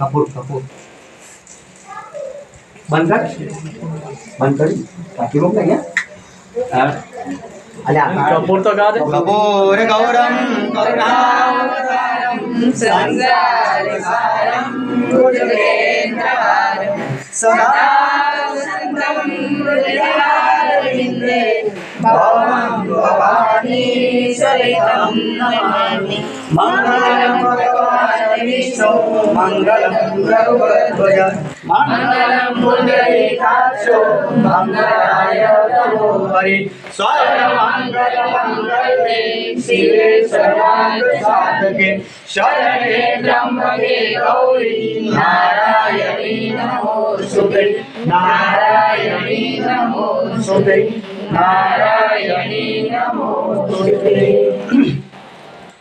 कपूर कपूर बंद कर काकी लोग नहीं है अरे कपूर तो गा दे कपूर गौरम करुणावतारम संसारसारम भुजगेन्द्रहारम सदा वसन्तं हृदयारविन्दे भवं भवानी सहितं नमामि मङ्गलं भगवान् विष्णु मङ्गलं गरुडध्वज मङ्गलं पुण्डरीकाक्षो मङ्गलाय नमो हरि सर्वमङ्गलमङ्गले शिवे सर्वार्थसाधके शरणे त्र्यम्बके गौरी नारायणी नमोस्तुते नारायणी नमोस्तुते नारायणी नमोस्तुते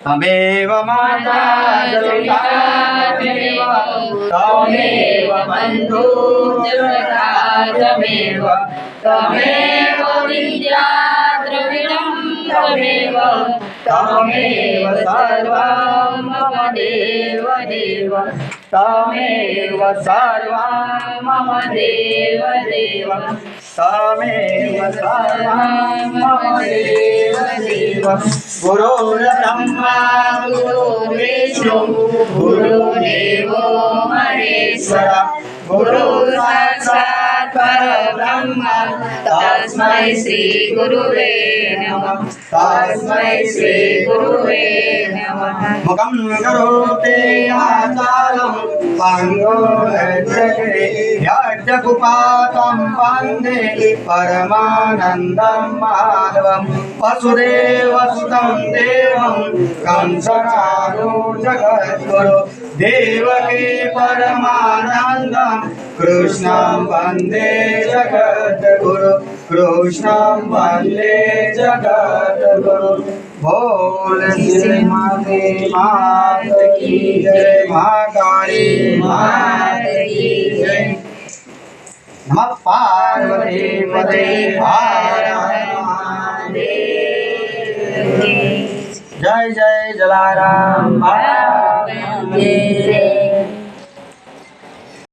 तमेव माता जगता तमेव तमेव बन्धु जगता तमेव तमेव विद्या द्रविणं तमेव तमेव सर्वं मम देव देव तमेव सर्वं मम देव देव तमेव सर्वं मम देव देव गुरुर्ब्रह्मा गुरुर्विष्णु गुरुर्देवो महेश्वर गुरु साक्षात् परब्रह्म तस्मै श्री गुरुवे नमः तस्मै श्री गुरुवे नमः मुखं करोति वाचालं पङ्गुर्जगते यज्ञकुपातं वन्दे परमानन्दं माधवं वसुदेवसुतं देवं कंसचाणूरजगद्गुरो देवकी परमानन्दं कृष्णं वन्दे जगद्गुरु कृष्णं वन्दे जगद्गुरु बोल श्री माते मात की जय महाकाली मात की जय नमः पार्वती पते हर हर महादेव जय जय जलाराम बाबा